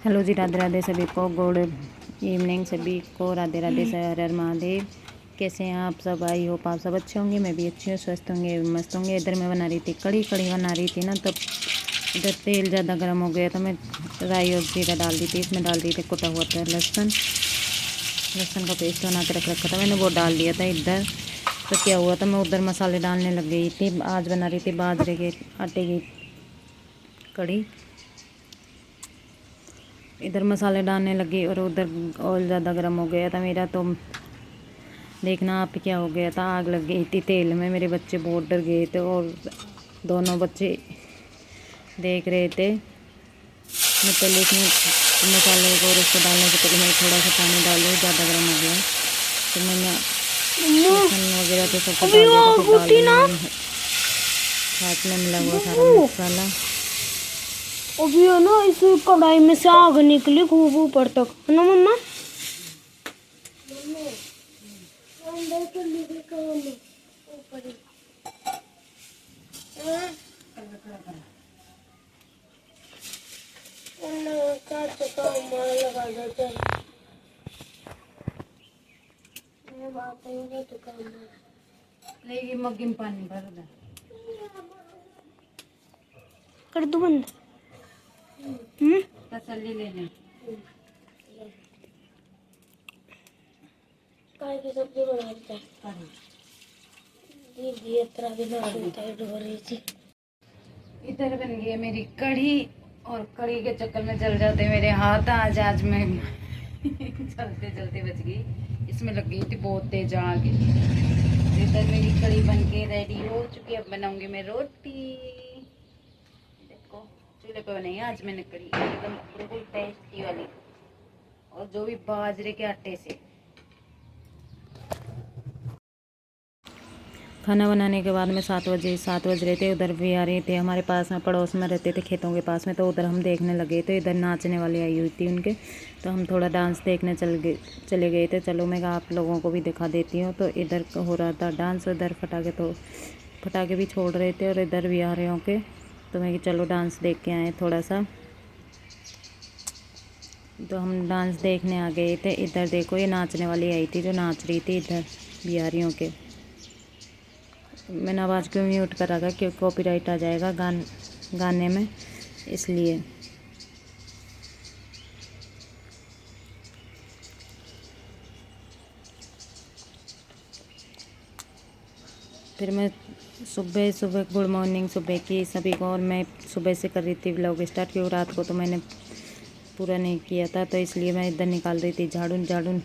Hello जी, राधे राधे सभी को, good evening सभी को, राधे राधे, हर हर महादेव। कैसे हैं आप सब? आई होप आप सब अच्छे होंगे, मैं भी अच्छी हूँ, स्वस्थ होंगे, मस्त होंगे। इधर मैं बना रही थी कड़ी बना रही थी ना, तो इधर तेल ज़्यादा गर्म हो गया तो मैं राई और जीरा डाल दी थी। इसमें डाल दी थी कुटा हुआ था लहसुन का पेस्ट बना के रख रखा था मैंने, वो डाल दिया था इधर। तो क्या हुआ था, मैं उधर मसाले डालने लग गई थी। आज बना रही थी बाजरे के आटे की कड़ी। इधर मसाले डालने लगी और उधर ऑयल ज़्यादा गर्म हो गया था मेरा, तो देखना आप क्या हो गया था, आग लग गई थी तेल में। मेरे बच्चे बहुत डर गए थे और दोनों बच्चे देख रहे थे। मैं पहले इसमें मसाले को और उसको डालने से पहले मैं थोड़ा सा पानी डाल दूँ, ज़्यादा गर्म हो गया तो मैंने लहसुन वगैरह तो सब कुछ डाल दिया था। फिर डाल दी हाथ में मिला हुआ सारा मसाला। अभी है ना, इस कढ़ाई में से आग निकली खूब ऊपर तक, है ना मम्मा? मग्गी में पानी भर दे, कर दो बंद। तसल्ली ले लें। काय की सब्जी बनाते हैं दीदी, इतना भी ना होता है डोरी से। इधर बन गई है मेरी कढ़ी, और कढ़ी के चक्कर में जल जाते मेरे हाथ। आज मैं चलते चलते बच गई, इसमें लग गई थी बहुत तेज आग। इधर मेरी कढ़ी बन के रेडी हो चुकी है। अब बनाऊंगी मैं रोटी। देखो चूल्हे पे बनाई आज मैंने कढ़ी, एकदम बिल्कुल टेस्टी वाली, और जो भी बाजरे के आटे से। खाना बनाने के बाद में 7 बज रहे थे। उधर भी आ रहे थे, हमारे पास में पड़ोस में रहते थे खेतों के पास में, तो उधर हम देखने लगे। तो इधर नाचने वाली आई हुई थी उनके, तो हम थोड़ा डांस देखने चले गए थे। चलो मैं आप लोगों को भी दिखा देती हूँ। तो इधर हो रहा था डांस, उधर पटाखे भी छोड़ रहे थे और इधर भी आ रहे होंगे। तो मैं चलो डांस देख के आए थोड़ा सा। तो हम डांस देखने आ गए थे। इधर देखो ये नाचने वाली आई थी जो नाच रही थी इधर बिहारियों के। मैंने आवाज़ क्यों म्यूट कर रखा, क्योंकि कॉपीराइट आ जाएगा गाने में, इसलिए। फिर मैं सुबह सुबह गुड मॉर्निंग सुबह की सभी को, और मैं सुबह से कर रही थी व्लॉग स्टार्ट, क्योंकि रात को तो मैंने पूरा नहीं किया था, तो इसलिए मैं इधर निकाल रही थी झाड़ू।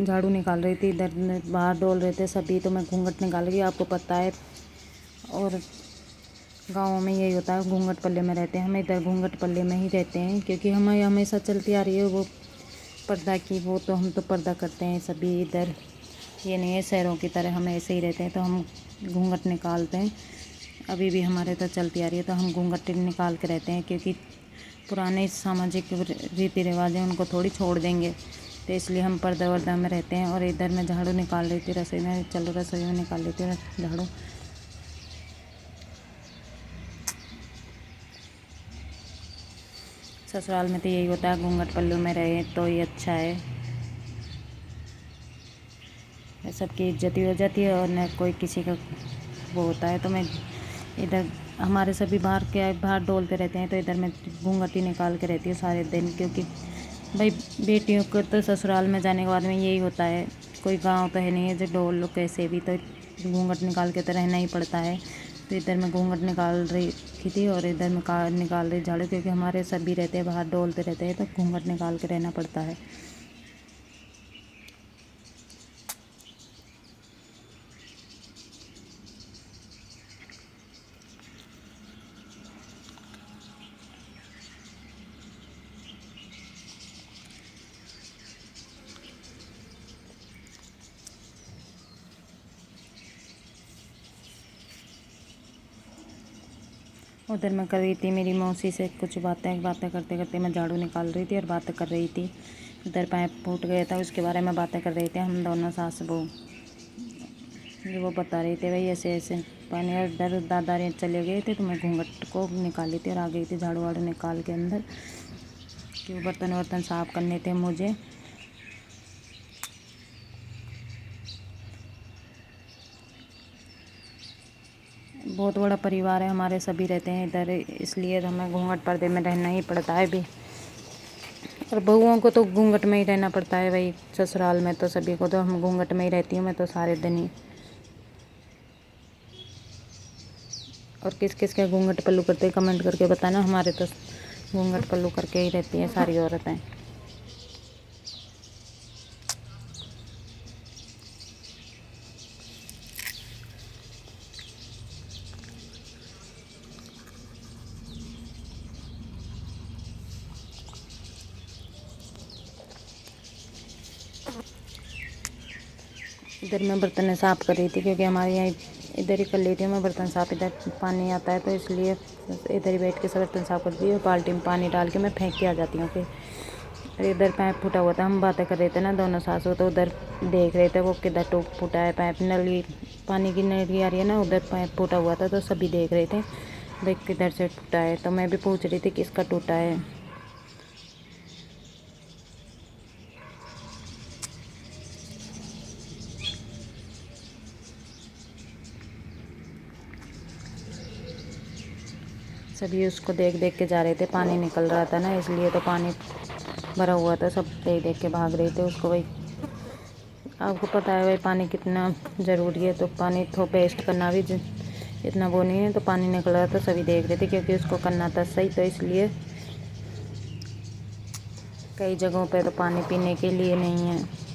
झाड़ू निकाल रही थी, इधर बाहर डोल रहे थे सभी, तो मैं घूंघट निकाल गई। आपको पता है, और गाँव में यही होता है, घूंघट पल्ले में रहते हैं। हम इधर घूंघट पल्ले में ही रहते हैं, क्योंकि हमें हमेशा चलती आ रही है वो पर्दा की, वो तो हम तो पर्दा करते हैं सभी इधर। ये नहीं है शहरों की तरह हम ऐसे ही रहते हैं, तो हम घूंघट निकालते हैं। अभी भी हमारे तो चलती आ रही है, तो हम घूंघट निकाल के रहते हैं, क्योंकि पुराने सामाजिक रीति रिवाज हैं, उनको थोड़ी छोड़ देंगे, तो इसलिए हम पर्दा वर्दा में रहते हैं। और इधर मैं झाड़ू निकाल रही थी रसोई में। चलो रसोई में निकाल लेती हूँ झाड़ू। ससुराल में तो यही होता है, घूंघट पल्लू में रहे तो ये अच्छा है, सबकी इज्जत ही हो जाती है और न कोई किसी का वो होता है। तो मैं इधर हमारे सभी बाहर डोलते रहते हैं, तो इधर मैं घूंघट ही निकाल के रहती हूँ सारे दिन, क्योंकि भाई बेटियों को तो ससुराल में जाने के बाद में यही होता है। कोई गांव तो है नहीं है जो डोल लो कैसे भी, तो घूंघट निकाल के तो रहना ही पड़ता है। तो इधर मैं घूंघट निकाल रही थी और इधर मैं निकाल रही झाड़ू, क्योंकि हमारे सभी रहते हैं बाहर डोलते रहते हैं, तो घूंघट निकाल के रहना पड़ता है। उधर मैं कर रही थी मेरी मौसी से कुछ बातें बातें करते करते मैं झाड़ू निकाल रही थी और बातें कर रही थी। उधर पाइप फूट गया था, उसके बारे में बातें कर रहे थे हम दोनों सास बहू। वो बता रहे थे भाई ऐसे ऐसे पानी। और इधर दादा रे चले गए थे तो मैं घूंघट को निकाली थी और आ गई थी झाड़ू वाड़ू निकाल के अंदर, कि वो बर्तन वर्तन साफ़ करने थे मुझे। बहुत बड़ा परिवार है हमारे, सभी रहते हैं इधर, इसलिए हमें घूंघट पर्दे में रहना ही पड़ता है भी। और बहुओं को तो घूंघट में ही रहना पड़ता है भाई, ससुराल में तो सभी को, तो हम घूंघट में ही रहती हूँ मैं तो सारे दिन ही। और किस किस के घूंघट पल्लू करते हैं कमेंट करके बताना। हमारे तो घूंघट पल्लू करके ही रहती हैं सारी औरतें। इधर मैं बर्तन साफ़ कर रही थी क्योंकि हमारे यहाँ इधर ही कर लेती हूँ मैं बर्तन साफ़। इधर पानी आता है तो इसलिए इधर ही बैठ के सब बर्तन साफ़ करती हूँ। बाल्टी में पानी डाल के मैं फेंक के आ जाती हूँ फिर। और इधर पाइप फूटा हुआ था, हम बातें कर रहे थे ना दोनों सासू, तो उधर देख रहे थे वो किधर टूट फूटा है पाइप। नली पानी की नली आ रही है ना, उधर पाइप फूटा हुआ था तो सभी देख रहे थे भाई किधर से टूटा है। तो मैं भी पूछ रही थी किसका टूटा है। सभी उसको देख देख के जा रहे थे, पानी निकल रहा था ना इसलिए, तो पानी भरा हुआ था, सब देख देख के भाग रहे थे उसको। भाई आपको पता है भाई पानी कितना ज़रूरी है, तो पानी तो वेस्ट करना भी इतना वो नहीं है। तो पानी निकल रहा था सभी देख रहे थे क्योंकि उसको करना था सही, तो इसलिए। कई जगहों पे तो पानी पीने के लिए नहीं है।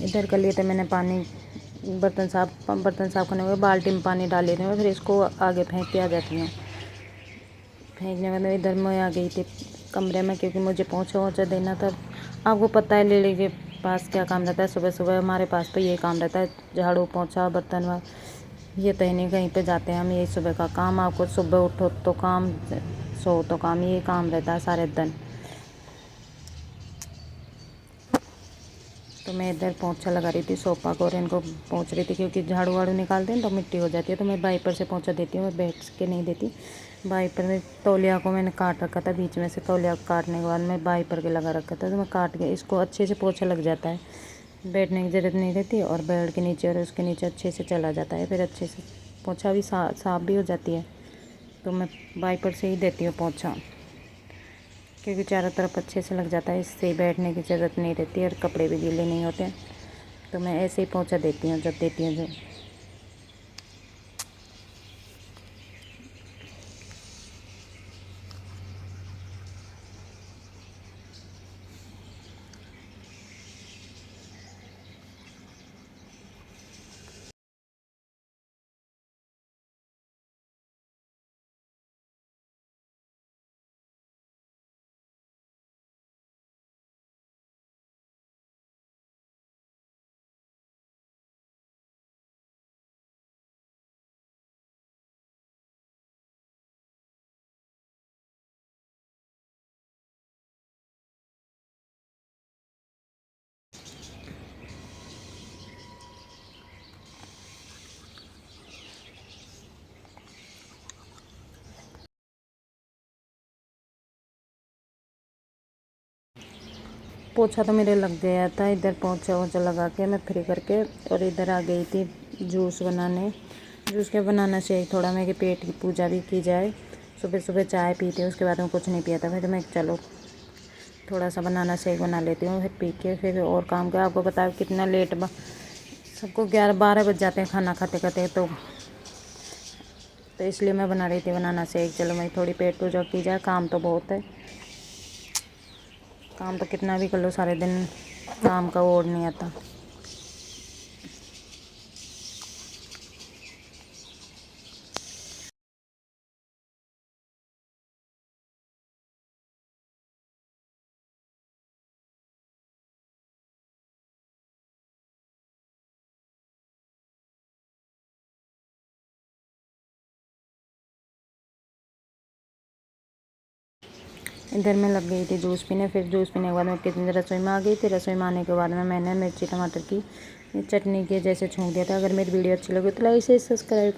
इधर कर लिए थे मैंने पानी, बर्तन साफ़ करने के बाद बाल्टी में पानी डाल लेती हूँ, फिर इसको आगे फेंक के आ जाती हूँ। फेंकने में इधर मैं आ गई थी कमरे में क्योंकि मुझे पोंछा वोछा देना था। आपको पता है लेडी के पास क्या काम रहता है, सुबह सुबह हमारे पास तो ये काम रहता है, झाड़ू पोंछा बर्तन। ये तो नहीं कहीं पे जाते हैं हम, यही सुबह का काम। आपको सुबह उठो तो काम, सो तो काम, ये काम रहता है सारे दिन। तो मैं इधर पोंछा लगा रही थी सोफा को और इनको पोंछ रही थी क्योंकि झाड़ू वाड़ू निकालते हैं तो मिट्टी हो जाती है, तो मैं वाइपर से पोंछा देती हूँ, मैं बैठ के नहीं देती। वाइपर में तौलिया को मैंने काट रखा था बीच में से, तौलिया को काटने के बाद मैं वाइपर के लगा रखा था, तो मैं काट के इसको अच्छे से पोंछा लग जाता है, बैठने की ज़रूरत नहीं रहती। और बेड के नीचे और उसके नीचे अच्छे से चला जाता है, फिर अच्छे से पोंछा भी साफ भी हो जाती है। तो मैं वाइपर से ही देती हूँ पोंछा क्योंकि चारों तरफ अच्छे से लग जाता है, इससे बैठने की ज़रूरत नहीं रहती और कपड़े भी गीले नहीं होते। तो मैं ऐसे ही पोंछा देती हूँ जब देती हूँ जो। पोछा तो मेरे लग गया था, इधर पोछा वोछा लगा के मैं फ्री करके और इधर आ गई थी जूस बनाने। जूस के बनाना चाहिए थोड़ा, मैं कि पेट की पूजा भी की जाए। सुबह सुबह चाय पीते उसके बाद में कुछ नहीं पिया था, फिर मैं चलो थोड़ा सा बनाना शेक बना लेती हूँ, फिर पी के फिर और काम का। आपको पता है कितना लेट सबको 11-12 बज जाते हैं खाना खाते खाते, तो इसलिए मैं बना रही थी बनाना शेक। चलो मैं थोड़ी पेट पूजा की जाए, काम तो बहुत है। काम तो कितना भी कर लो सारे दिन काम का ओढ़ नहीं आता। इधर मैं लग गई थी जूस पीने, फिर जूस पीने के बाद मैं कितनी रसोई में आ गई थी। रसोई में आने के बाद में मैंने मिर्ची टमाटर की चटनी के जैसे छौंक दिया था। अगर मेरी वीडियो अच्छी लगी तो लाइक शेयर सब्सक्राइब